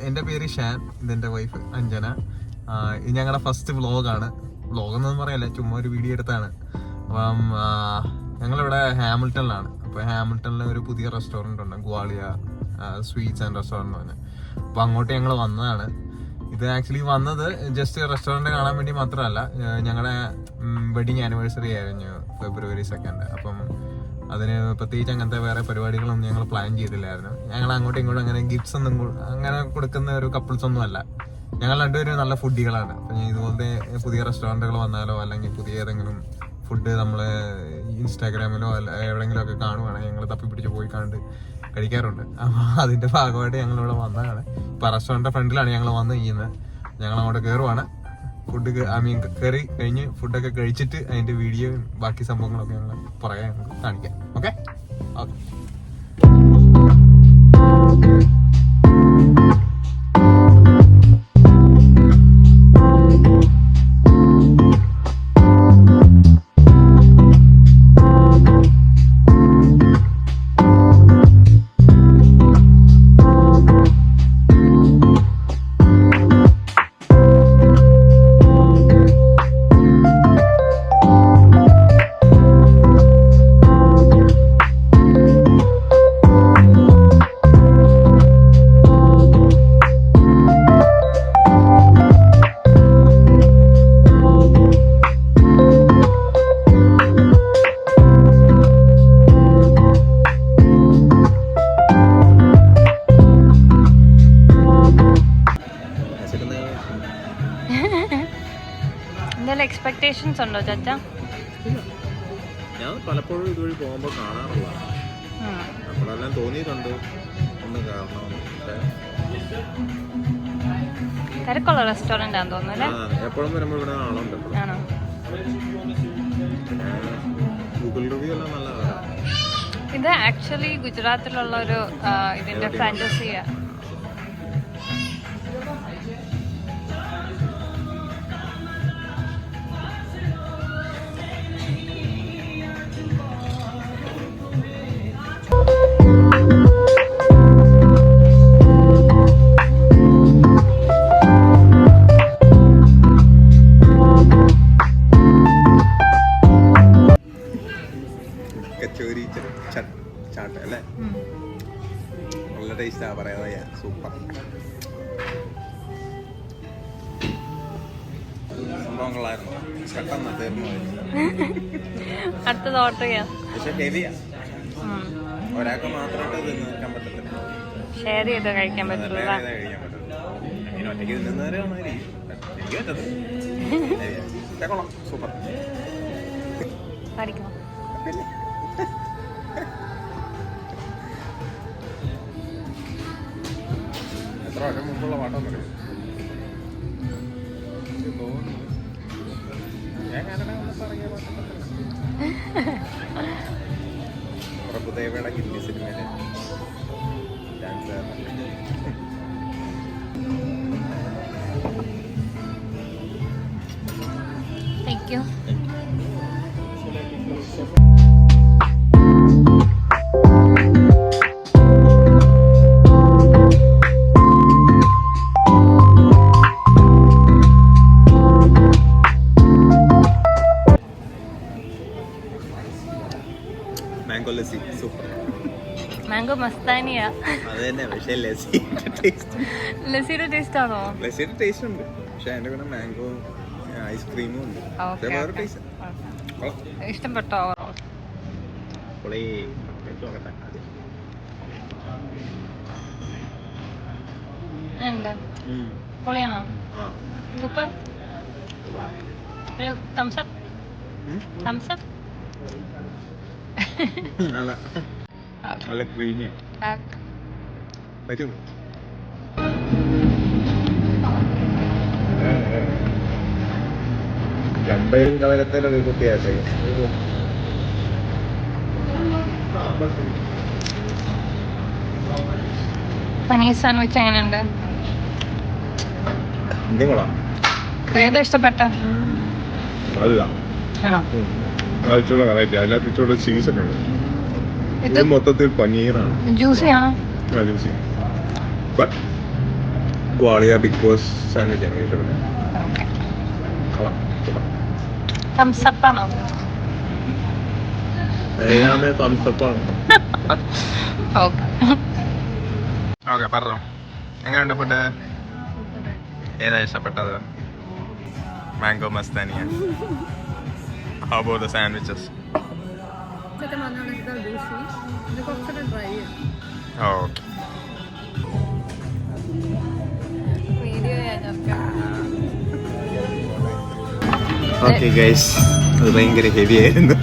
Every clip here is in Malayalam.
എൻ്റെ പേര് ഷാൻ, ഇതെൻ്റെ വൈഫ് അഞ്ജന. ഇത് ഞങ്ങളുടെ ഫസ്റ്റ് വ്ളോഗാണ്. വ്ളോഗൊന്നും പറയല്ല, ചുമ്മാ ഒരു വീഡിയോ എടുത്താണ്. അപ്പം ഞങ്ങളിവിടെ ഹാമിൽട്ടണിലാണ്. അപ്പോൾ ഹാമിൽട്ടണിൽ ഒരു പുതിയ റെസ്റ്റോറൻറ്റ് ഉണ്ട്, ഗ്വാളിയ സ്വീറ്റ്സ് ആൻഡ് റെസ്റ്റോറൻറ്റ് എന്ന് പറഞ്ഞാൽ. അപ്പോൾ അങ്ങോട്ട് ഞങ്ങൾ വന്നതാണ്. ഇത് ആക്ച്വലി വന്നത് ജസ്റ്റ് റെസ്റ്റോറൻറ്റ് കാണാൻ വേണ്ടി മാത്രമല്ല, ഞങ്ങളുടെ വെഡിങ് ആനിവേഴ്സറി ആയിരുന്നു February 2. അപ്പം അതിന് പ്രത്യേകിച്ച് അങ്ങനത്തെ വേറെ പരിപാടികളൊന്നും ഞങ്ങൾ പ്ലാൻ ചെയ്തില്ലായിരുന്നു. ഞങ്ങൾ അങ്ങോട്ടും ഇങ്ങോട്ടും അങ്ങനെ ഗിഫ്റ്റ്സ് ഒന്നും അങ്ങനെ കൊടുക്കുന്ന ഒരു കപ്പിൾസ് ഒന്നും അല്ല. ഞങ്ങൾ രണ്ടുപേരും നല്ല ഫുഡികളാണ്. അപ്പം ഇതുപോലത്തെ പുതിയ റെസ്റ്റോറൻറ്റുകൾ വന്നാലോ അല്ലെങ്കിൽ പുതിയ ഏതെങ്കിലും ഫുഡ് നമ്മൾ ഇൻസ്റ്റാഗ്രാമിലോ അല്ല എവിടെയെങ്കിലും ഒക്കെ കാണുവാണെങ്കിൽ ഞങ്ങൾ തപ്പിപ്പിടിച്ച് പോയി കണ്ട് കഴിക്കാറുണ്ട്. അപ്പോൾ അതിൻ്റെ ഭാഗമായിട്ട് ഞങ്ങളിവിടെ വന്നതാണ്. ഇപ്പോൾ റെസ്റ്റോറൻറ്റ് ഫ്രണ്ടിലാണ് ഞങ്ങൾ വന്ന് ചെയ്യുന്നത്. ഞങ്ങൾ അങ്ങോട്ട് കയറുവാണ്. ഫുഡ് കയറി കഴിഞ്ഞ് ഫുഡൊക്കെ കഴിച്ചിട്ട് അതിൻ്റെ വീഡിയോയും ബാക്കി സംഭവങ്ങളൊക്കെ ഞങ്ങൾ പുറകെ കാണിക്കാം. Okay okay. എക്സ്പെക്ടേഷൻസ് ഉണ്ടോ ചാച്ച? ഞാൻ പലപ്പോഴും ഇതുവഴി പോകുമ്പോൾ കാണാറുള്ളതാണ്. നമ്മളെല്ലാം തോന്നിയിട്ടുണ്ട് ഒന്ന് കാരണം. തിരക്കുള്ള റെസ്റ്റോറന്റ് ആണെന്ന് തോന്നുന്നു. എപ്പോഴും വരുമ്പോൾ ഇവിടെ ആളുണ്ട്. ഗൂഗിൾ റിവ്യൂ എല്ലാം നല്ലതാണ്. ഇത് ആക്ച്വലി ഗുജറാത്തിലുള്ള ഒരു ഇതിന്റെ ഫ്രാഞ്ചൈസിയാ. കച്ചോരി ചാട്ട് അല്ലേ, നല്ല ടേസ്റ്റാ പറയാ. സൂപ്പർ സംഭവങ്ങളായിരുന്നു. പെട്ടെന്ന് തീർന്നു. അടുത്തത് ഓർഡർ ചെയ്യാം. പക്ഷെ ഹെവിയാ, ഒരാൾക്ക് മാത്രമായിട്ട് തിന്നാൻ പറ്റത്തില്ല. ഷെയർ ചെയ്ത് കഴിക്കാൻ പറ്റില്ല. അങ്ങനെ ഒറ്റയ്ക്ക് തിന്നുന്നവരാണ് എനിക്ക് പറ്റത്തില്ല. കൊള്ളാം, സൂപ്പർ. പഠിക്കണം. എത്ര വർഷം മുമ്പുള്ള പാട്ടൊന്നും അറിയാം. പ്രഭുദേവയുടെ ഹിന്ദി സിനിമയിലെ dance. Thank you. Mango lassi super. Mango മസ്താനിയാ. അത് തന്നെ, പക്ഷേ ലസ്സിയുടെ ടേസ്റ്റ്. ലസ്സിയുടെ ടേസ്റ്റ് ആണോ? ലസ്സിയുടെ ടേസ്റ്റ് ഉണ്ട്, പക്ഷെ അതിന്റെ കൂടെ മാംഗോ ഐസ്ക്രീമും ഉണ്ട്. വേറെ ടേസ്റ്റ്. ഇഷ്ടപ്പെട്ടോ? പൊളിയാണോ? Super. Thumbs up. Thumbs up. നല്ല ക്രീമി. പറ്റും. ചമ്പയും കവലത്തിലൊരു കുട്ടിയാട്ടെ. പനീർ സാൻഡ്വിച്ച് എങ്ങനെയുണ്ട്? ഏതാ ഇഷ്ടപ്പെട്ട? അതിനകത്ത് ചീസൊക്കെ ഉണ്ട്. ഇത് മൊത്തത്തിൽ പനീറാണ്. ജ്യൂസിയാണോ? ഗ്വാളിയ ബിഗ് ബോസ് സാൻഡ്വിച്ച് ആണ് കഴിച്ചത്. തംസപ്പ് ആണോ? ഓക്കെ പറഞ്ഞോ, എങ്ങനെയുണ്ട് ഫുഡ്? ഏതാ ഇഷ്ടപ്പെട്ടത്? മാംഗോ മസ്താനിയ. How about the sandwiches? Oh, okay. Okay guys, അത് ഭയങ്കര ഹെവി ആയിരുന്നു.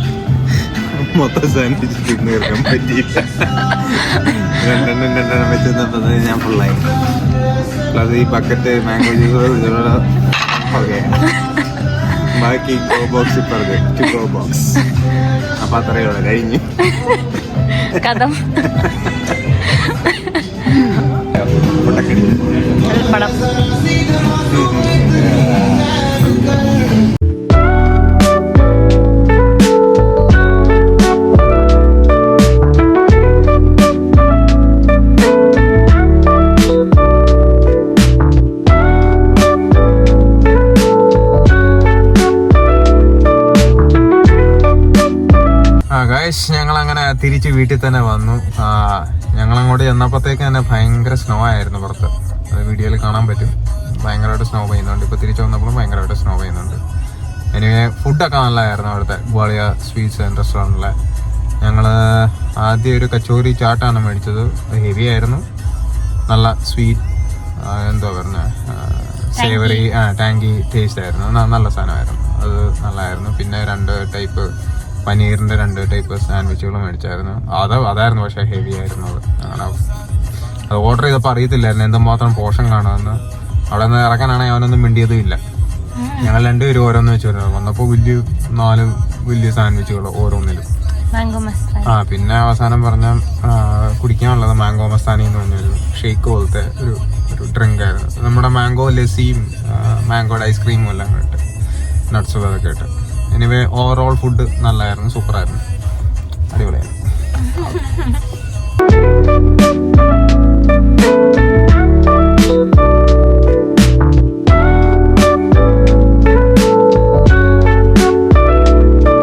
മൊത്തം സാൻഡ്വിച്ച് തിന്ന് തീർക്കാൻ പറ്റിയില്ല. രണ്ടെണ്ണം വെച്ചപ്പോൾ ഞാൻ ഫുള്ളായി. പ്ലസ് ഈ ബക്കറ്റ് മാംഗോ ജ്യൂസ് ഓക്കെ. ബാക്കി ഗോ ബോക്സ് ഇപ്പറത് ടു ഗോ ബോക്സ്. അപ്പം അത്രയേ ഉള്ളൂ, കഴിഞ്ഞു കഥ. പടം ഞങ്ങൾ അങ്ങനെ തിരിച്ച് വീട്ടിൽ തന്നെ വന്നു. ഞങ്ങൾ അങ്ങോട്ട് ചെന്നപ്പോഴത്തേക്ക് തന്നെ ഭയങ്കര സ്നോ ആയിരുന്നു പുറത്ത്. അത് വീഡിയോയിൽ കാണാൻ പറ്റും. ഭയങ്കരമായിട്ട് സ്നോ പെയ്യുന്നുണ്ട്. ഇപ്പോൾ തിരിച്ചു വന്നപ്പോഴും ഭയങ്കരമായിട്ട് സ്നോ പെയ്യുന്നുണ്ട്. എനിവേ ഫുഡൊക്കെ നല്ലതായിരുന്നു അവിടുത്തെ ഗ്വാളിയ സ്വീറ്റ്സ് ആൻഡ് റെസ്റ്റോറൻറ്റിലെ. ഞങ്ങൾ ആദ്യം ഒരു കച്ചോരി ചാട്ടാണ് മേടിച്ചത്. ഹെവി ആയിരുന്നു, നല്ല സ്വീറ്റ്, എന്തുവാ പറഞ്ഞ സേവറി ടാങ്കി ടേസ്റ്റ് ആയിരുന്നു. നല്ല സാധനമായിരുന്നു, അത് നല്ലതായിരുന്നു. പിന്നെ 2 ടൈപ്പ് പനീറിൻ്റെ 2 ടൈപ്പ് സാൻഡ്വിച്ചുകൾ മേടിച്ചായിരുന്നു. അതായിരുന്നു പക്ഷേ ഹെവി ആയിരുന്നു. അങ്ങനെ അത് ഓർഡർ ചെയ്തപ്പോൾ അറിയത്തില്ലായിരുന്നു എന്തുമാത്രം പോർഷൻ കാണുമെന്ന്. അവിടെ നിന്ന് ഇറക്കാനാണെങ്കിൽ അവനൊന്നും മിണ്ടിയതും ഇല്ല. ഞങ്ങൾ 2 പേരും ഓരോന്ന് വെച്ച് വരുന്നത് വന്നപ്പോൾ 4 വലിയ സാൻഡ്വിച്ചുകൾ ഓരോന്നിലും. പിന്നെ അവസാനം പറഞ്ഞ കുടിക്കാനുള്ളത് മാംഗോ മസ്താനി എന്ന് പറഞ്ഞൊരു ഷേക്ക് പോലത്തെ ഒരു ഡ്രിങ്ക് ആയിരുന്നു. നമ്മുടെ മാംഗോ ലസ്സിയും മാംഗോയുടെ ഐസ്ക്രീമും എല്ലാം ഇട്ട് നട്ട്സും അതൊക്കെ ഇട്ട്. എനിവേ ഓവറോൾ ഫുഡ് നല്ലതായിരുന്നു, സൂപ്പറായിരുന്നു, അടിപൊളിയായിരുന്നു.